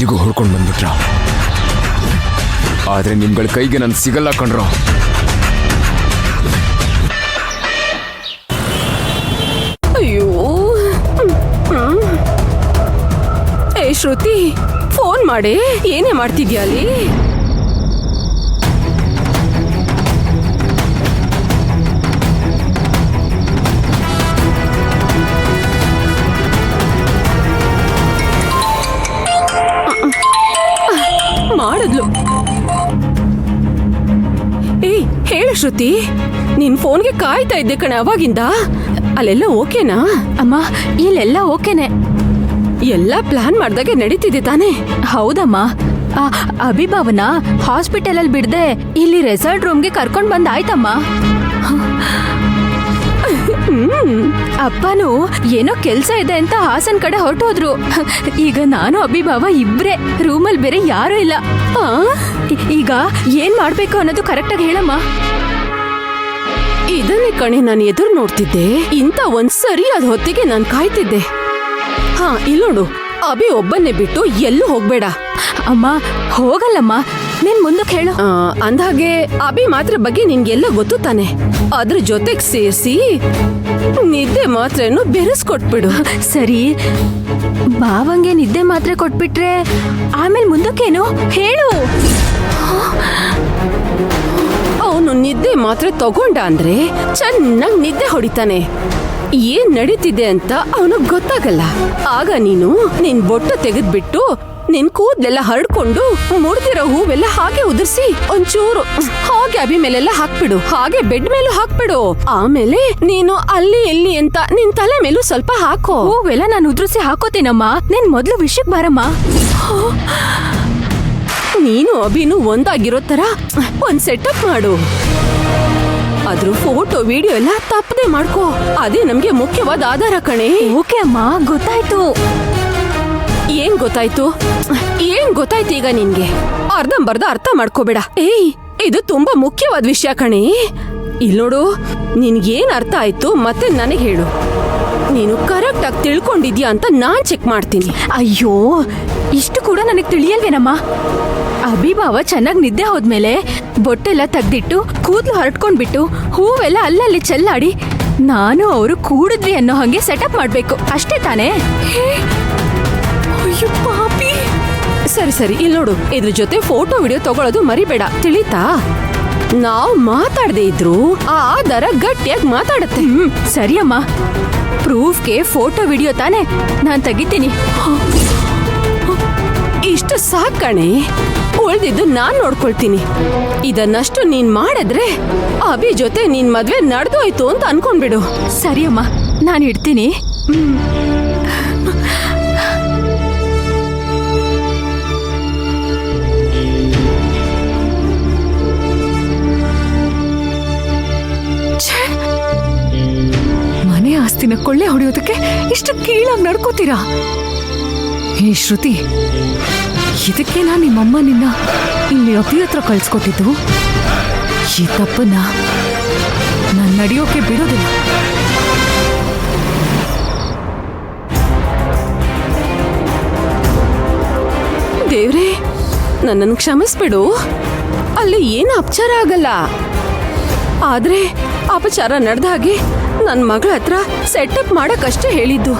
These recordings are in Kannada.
ಇಲ್ಲಿಗೂ ಹೊಡ್ಕೊಂಡು ಬಂದ್ಬಿಟ್ರ. ಆದ್ರೆ ನಿಮ್ಗಳ ಕೈಗೆ ನಾನು ಸಿಗಲ್ಲ ಕಣ್ರೋ. ಅಯ್ಯೋ, ಏ ಶ್ರುತಿ, ಫೋನ್ ಮಾಡಿ. ಏನೇ ಮಾಡ್ತಿದ್ಯಾ ಅಲ್ಲಿ? ಮಾಡಿದ್ಲು. ಏಯ್ ಹೇಳು ಶ್ರುತಿ, ನಿನ್ ಫೋನ್ಗೆ ಕಾಯ್ತಾ ಇದ್ದೆ ಕಣೆ ಅವಾಗಿಂದ. ಅಲ್ಲೆಲ್ಲ ಓಕೆನಾ? ಅಮ್ಮ, ಇಲ್ಲೆಲ್ಲ ಓಕೆನೆ. ಎಲ್ಲ ಪ್ಲಾನ್ ಮಾಡ್ದಾಗೆ ನಡೀತಿದೆ ತಾನೇ? ಹೌದಮ್ಮ. ಅಭಿಭಾವನ ಹಾಸ್ಪಿಟಲ್ ಅಲ್ಲಿ ಬಿಡದೆ ಇಲ್ಲಿ ರೆಸಾರ್ಟ್ ರೂಮ್ಗೆ ಕರ್ಕೊಂಡ್ ಬಂದ್ ಆಯ್ತಮ್ಮ. ಅಪ್ಪನು ಏನೋ ಕೆಲ್ಸ ಇದೆ ಅಂತ ಹಾಸನ್ ಕಡೆ ಹೊರಟೋದ್ರು. ಈಗ ನಾನು ಅಭಿಭಾವ ಇಬ್ರೆ ರೂಮಲ್ಲಿ, ಬೇರೆ ಯಾರು ಇಲ್ಲ. ಈಗ ಏನ್ ಮಾಡ್ಬೇಕು ಅನ್ನೋದು ಕರೆಕ್ಟಾಗಿ ಹೇಳಮ್ಮ. ಇದನ್ನೇ ಕಣೆ ನಾನು ಎದುರು ನೋಡ್ತಿದ್ದೆ. ಇಂತ ಒಂದ್ ಸರಿಯಾದ ಹೊತ್ತಿಗೆ ನಾನು ಕಾಯ್ತಿದ್ದೆ. ಹಾ, ಇಲ್ಲೋಡು, ಅಭಿ ಒಬ್ಬನ್ನೇ ಬಿಟ್ಟು ಎಲ್ಲೂ ಹೋಗ್ಬೇಡ. ಅಮ್ಮ, ಹೋಗಲ್ಲಮ್ಮ, ನೀನ್ ಮುಂದಕ್ಕೆ ಹೇಳು. ಅಂದ್ಹಾಗೆ ಅಭಿ ಮಾತ್ರೆ ಬಗ್ಗೆ ನಿನ್ಗೆಲ್ಲ ಗೊತ್ತು ತಾನೆ. ಅದ್ರ ಜೊತೆಗ್ ಸೇರಿಸಿ ನಿದ್ದೆ ಮಾತ್ರೆಯನ್ನು ಬೆರೆಸ್ಕೊಟ್ಬಿಡು. ಸರಿ, ಬಾವಂಗೆ ನಿದ್ದೆ ಮಾತ್ರೆ ಕೊಟ್ಬಿಟ್ರೆ ಆಮೇಲೆ ಮುಂದಕ್ಕೇನು ಹೇಳು. ಅವನು ನಿದ್ದೆ ಮಾತ್ರೆ ತಗೊಂಡ ಅಂದ್ರೆ ಚೆನ್ನಾಗ್ ನಿದ್ದೆ ಹೊಡಿತಾನೆ. ಏನ್ ನಡೀತಿದೆ ಅಂತ ಅವನಿಗೆ ಗೊತ್ತಾಗಲ್ಲ. ಆಗ ನೀನು ನಿನ್ ಬೊಟ್ಟು ತೆಗೆದ್ಬಿಟ್ಟು ನಿನ್ ಕೂದ್ಲೆಲ್ಲ ಹರಡ್ಕೊಂಡು ಮುಡ್ದಿರೋ ಹೂವೆಲ್ಲ ಹಾಗೆ ಉದುರ್ಸಿ ಒಂಚೂರು ಹಾಗೆ ಅಭಿ ಮೇಲೆಲ್ಲ ಹಾಕ್ಬಿಡು. ಹಾಗೆ ಬೆಡ್ ಮೇಲೂ ಹಾಕ್ಬಿಡು. ಆಮೇಲೆ ನೀನು ಅಲ್ಲಿ ಇಲ್ಲಿ ಅಂತ ನಿನ್ ತಲೆ ಮೇಲೂ ಸ್ವಲ್ಪ ಹಾಕೋ. ಹೂವೆಲ್ಲ ನಾನು ಉದುರಿಸಿ ಹಾಕೋತೀನಮ್ಮ. ನೀನ್ ಮೊದ್ಲು ವಿಷಯಕ್ಕೆ ಬಾರಮ್ಮ. ನೀನು ಅಭಿನು ಒಂದಾಗಿರೋ ತರ ಒಂದ್ ಸೆಟಪ್ ಮಾಡು. ಅದ್ರ ಫೋಟೋ ವಿಡಿಯೋ ಎಲ್ಲ ತಪ್ಪದೆ ಮಾಡ್ಕೋ. ಅದೇ ನಮ್ಗೆ ಮುಖ್ಯವಾದ ಆಧಾರ ಕಣೆ. ಓಕೆ ಅಮ್ಮ, ಗೊತ್ತಾಯ್ತು. ಏನ್ ಗೊತ್ತಾಯ್ತು? ಏನ್ ಗೊತ್ತಾಯ್ತು ಈಗ ನಿನ್ಗೆ? ಅರ್ಧಂಬರ್ಧ ಅರ್ಥ ಮಾಡ್ಕೋಬೇಡ. ಏಯ್, ಇದು ತುಂಬಾ ಮುಖ್ಯವಾದ ವಿಷಯ ಕಣೆ. ಇಲ್ಲೋಡು, ನಿನ್ಗೇನ್ ಅರ್ಥ ಆಯ್ತು ಮತ್ತೆ ನನಗೆ ಹೇಳು. ನೀನು ಕರೆಕ್ಟ್ ಆಗಿ ತಿಳ್ಕೊಂಡಿದ್ಯಾ ಅಂತ ನಾನ್ ಚೆಕ್ ಮಾಡ್ತೀನಿ. ಅಯ್ಯೋ, ಇಷ್ಟು ಕೂಡ ನನಗ್ ತಿಳಿಯಲ್ವೇನಮ್ಮ. ಅಭಿಭಾವ ಚೆನ್ನಾಗಿ ನಿದ್ದೆ ಹೋದ್ಮೇಲೆ ಬೊಟ್ಟೆಲ್ಲ ತೆಗ್ದಿಟ್ಟು ಕೂದ್ಲು ಹರಟ್ಕೊಂಡ್ಬಿಟ್ಟು ಹೂವೆಲ್ಲ ಅಲ್ಲಲ್ಲಿ ಚೆಲ್ಲಾಡಿ ನಾನು ಅವರು ಕೂಡಿದ್ವಿ ಅನ್ನೋ ಹಂಗೆ ಸೆಟಪ್ ಮಾಡ್ಬೇಕು, ಅಷ್ಟೇ ತಾನೇ? ಅಯ್ಯೋ ಪಾಪಿ. ಸರಿ ಸರಿ, ಇಲ್ಲಿ ನೋಡು, ಇದ್ರ ಜೊತೆ ಫೋಟೋ ವಿಡಿಯೋ ತಗೊಳ್ಳೋದು ಮರಿಬೇಡ, ತಿಳಿತಾ? ನಾವ್ ಮಾತಾಡದೆ ಇದ್ರು ಆ ಆಧಾರ ಗಟ್ಟಿಯಾಗಿ ಮಾತಾಡತ್ತೆ. ಸರಿ ಅಮ್ಮ, ಪ್ರೂಫ್ಗೆ ಫೋಟೋ ವಿಡಿಯೋ ತಾನೆ, ನಾನ್ ತೆಗಿತೀನಿ. ಇಷ್ಟು ಸಾಕಣೆ, ಉಳ್ದಿದ್ದು ನಾನ್ ನೋಡ್ಕೊಳ್ತೀನಿ. ಇದನ್ನಷ್ಟು ನೀನ್ ಮಾಡಿದ್ರೆ ಅಭಿ ಜೊತೆ ನಿನ್ ಮದ್ವೆ ನಡೆದೋಯ್ತು ಅಂತ ಅನ್ಕೊಂಡ್ಬಿಡು. ಸರಿ ಅಮ್ಮ, ನಾನು ಇಡ್ತೀನಿ. ಮನೆ ಆಸ್ತಿನ ಕೊಳ್ಳೆ ಹೊಡೆಯೋದಕ್ಕೆ ಇಷ್ಟು ಕೀಳಾಗಿ ನಡ್ಕೋತೀರಾ? ಹೇ ಶ್ರುತಿ, ಇದಕ್ಕೆ ನಾನು ನಿಮ್ಮಮ್ಮ ನಿನ್ನ ಇಲ್ಲಿ ಅಭಿ ಹತ್ರ ಕಳ್ಸ್ಕೊಟ್ಟಿದ್ದು. ಈ ತಪ್ಪನ್ನ ನಾನು ನಡೆಯೋಕೆ ಬಿಡೋದಿಲ್ಲ. ದೇವ್ರೇ, ನನ್ನನ್ನು ಕ್ಷಮಿಸ್ಬಿಡು. ಅಲ್ಲಿ ಏನು ಅಪಚಾರ ಆಗಲ್ಲ. ಆದ್ರೆ ಅಪಚಾರ ನಡೆದ ಹಾಗೆ ನನ್ನ ಮಗಳ ಹತ್ರ ಸೆಟಪ್ ಮಾಡಕ್ಕಷ್ಟೇ ಹೇಳಿದ್ದು.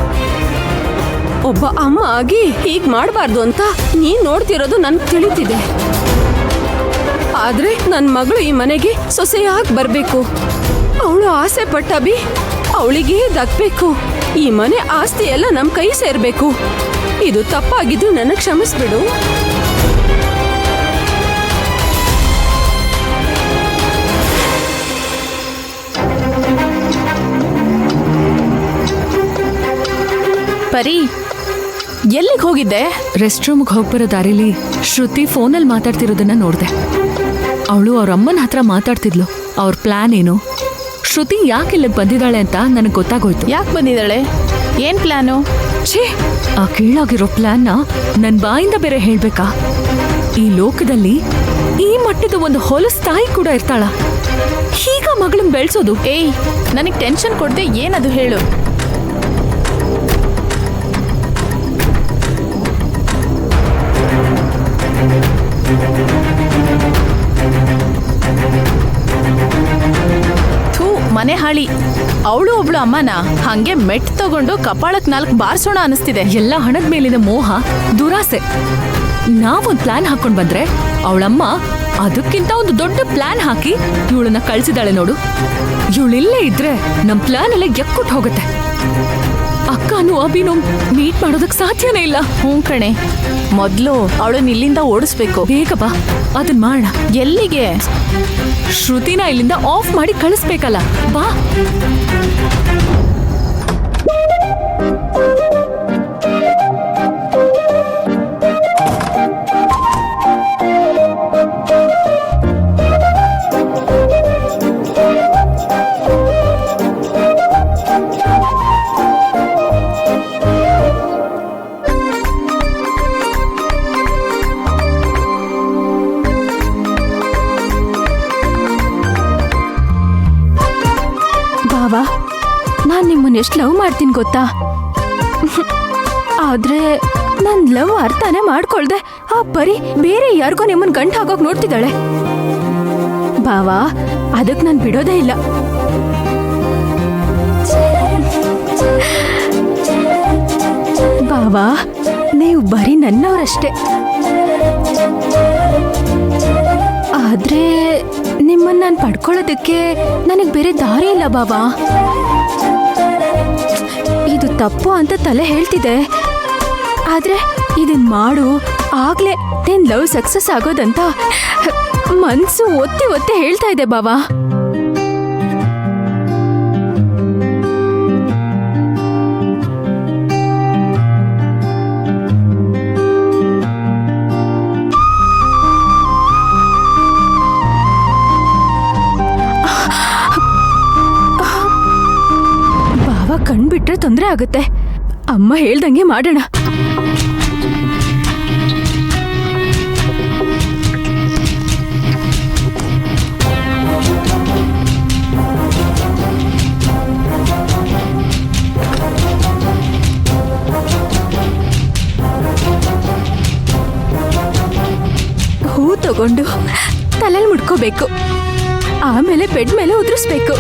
ಒಬ್ಬ ಅಮ್ಮ ಆಗಿ ಹೀಗ್ ಮಾಡಬಾರ್ದು ಅಂತ ನೀನ್ ನೋಡ್ತಿರೋದು ನನ್ಗೆ ತಿಳಿತಿದೆ. ಆದ್ರೆ ನನ್ ಮಗಳು ಈ ಮನೆಗೆ ಸೊಸೆಯಾಗಿ ಬರ್ಬೇಕು. ಅವಳು ಆಸೆ ಪಟ್ಟ ಅಭಿ ಅವಳಿಗೆ ದಕ್ಬೇಕು. ಈ ಮನೆ ಆಸ್ತಿ ಎಲ್ಲ ನಮ್ ಕೈ ಸೇರ್ಬೇಕು. ಇದು ತಪ್ಪಾಗಿದ್ದು ನನ್ನ ಕ್ಷಮಿಸ್ಬಿಡು. ಪರಿ, ಎಲ್ಲಿಗೆ ಹೋಗಿದ್ದೆ? ರೆಸ್ಟ್ ರೂಮ್ಗೆ ಹೋಗ್ಬರೋ ದಾರಿಲಿ ಶ್ರುತಿ ಫೋನಲ್ಲಿ ಮಾತಾಡ್ತಿರೋದನ್ನ ನೋಡಿದೆ. ಅವಳು ಅವ್ರ ಅಮ್ಮನ ಹತ್ರ ಮಾತಾಡ್ತಿದ್ಲು. ಅವ್ರ ಪ್ಲಾನ್ ಏನು, ಶ್ರುತಿ ಯಾಕೆ ಇಲ್ಲಿಗೆ ಬಂದಿದ್ದಾಳೆ ಅಂತ ನನಗೆ ಗೊತ್ತಾಗೋಯ್ತು. ಯಾಕೆ ಬಂದಿದ್ದಾಳೆ? ಏನ್ ಪ್ಲಾನು? ಛೇ, ಆ ಕೀಳಾಗಿರೋ ಪ್ಲಾನ್ನ ನನ್ನ ಬಾಯಿಂದ ಬೇರೆ ಹೇಳ್ಬೇಕಾ? ಈ ಲೋಕದಲ್ಲಿ ಈ ಮಟ್ಟದ ಒಂದು ಹೊಲಸ್ ತಾಯಿ ಕೂಡ ಇರ್ತಾಳ? ಈಗ ಮಗಳನ್ನ ಬೆಳೆಸೋದು? ಏಯ್, ನನಗೆ ಟೆನ್ಷನ್ ಕೊಡದೆ ಏನದು ಹೇಳು. ಮನೆ ಹಾಳಿ. ಅವಳು ಒಬ್ಳು ಅಮ್ಮನ ಹಂಗೆ ಮೆಟ್ ತಗೊಂಡು ಕಪಾಳಕ್ 4 ಬಾರ್ಸೋಣ ಅನಿಸ್ತಿದೆ. ಎಲ್ಲ ಹಣದ ಮೇಲಿನ ಮೋಹ, ದುರಾಸೆ. ನಾವೊಂದ್ ಪ್ಲಾನ್ ಹಾಕೊಂಡ್ ಬಂದ್ರೆ ಅವಳಮ್ಮ ಅದಕ್ಕಿಂತ ಒಂದು ದೊಡ್ಡ ಪ್ಲಾನ್ ಹಾಕಿ ಇವಳನ್ನ ಕಳ್ಸಿದಾಳೆ ನೋಡು. ಇವಳಿಲ್ಲೇ ಇದ್ರೆ ನಮ್ ಪ್ಲಾನ್ ಎಲ್ಲ ಎಕ್ಕುಟ್ ಹೋಗುತ್ತೆ. ಅಕ್ಕನೂ ಅಭಿನೂ ಮೀಟ್ ಮಾಡೋದಕ್ ಸಾಧ್ಯನೇ ಇಲ್ಲ. ಹ್ಞೂ ಕಣೆ, ಮೊದ್ಲು ಅವಳನ್ನ ಇಲ್ಲಿಂದ ಓಡಿಸ್ಬೇಕು. ಬೇಗ ಬಾ, ಅದನ್ ಮಾಡೋಣ. ಎಲ್ಲಿಗೆ? ಶ್ರುತಿನ ಇಲ್ಲಿಂದ ಆಫ್ ಮಾಡಿ ಕಳಿಸ್ಬೇಕಲ್ಲ, ಬಾ. ಬಾವಾ, ನಾನ್ ನಿಮ್ಮನ್ನ ಎಷ್ಟು ಲವ್ ಮಾಡ್ತೀನಿ ಗೊತ್ತಾ? ಆದ್ರೆ ನನ್ ಲವ್ ಅರ್ಥನೇ ಮಾಡ್ಕೊಳ್ದೆ ಆ ಪರಿ ಬೇರೆ ಯಾರಿಗೋ ನಿಮ್ಮನ್ ಗಂಟು ಹಾಕೋಕ್ ನೋಡ್ತಿದ್ದಾಳೆ. ಬಾವಾ, ಅದಕ್ ನಾನ್ ಬಿಡೋದೇ ಇಲ್ಲ. ಬಾವಾ, ನೀವು ಬರೀ ನನ್ನವರಷ್ಟೇ. ಆದ್ರೆ ನಿಮ್ಮನ್ನ ನಾನು ಪಡ್ಕೊಳ್ಳೋದಕ್ಕೆ ನನಗೆ ಬೇರೆ ದಾರಿ ಇಲ್ಲ ಬಾಬಾ. ಇದು ತಪ್ಪು ಅಂತ ತಲೆ ಹೇಳ್ತಿದೆ. ಆದ್ರೆ ಇದನ್ ಮಾಡು, ಆಗ್ಲೇ ನಿನ್ ಲವ್ ಸಕ್ಸಸ್ ಆಗೋದಂತ ಮನ್ಸು ಒತ್ತಿ ಒತ್ತಿ ಹೇಳ್ತಾ ಇದೆ ಬಾಬಾ. ಕಣ್ಬಿಟ್ರೆ ತೊಂದರೆ ಆಗುತ್ತೆ. ಅಮ್ಮ ಹೇಳ್ದಂಗೆ ಮಾಡೋಣ. ಹೂ ತಗೊಂಡು ತಲೆಯಲ್ಲಿ ಮುಡ್ಕೋಬೇಕು, ಆಮೇಲೆ ಬೆಡ್ ಮೇಲೆ ಉದುರಿಸ್ಬೇಕು.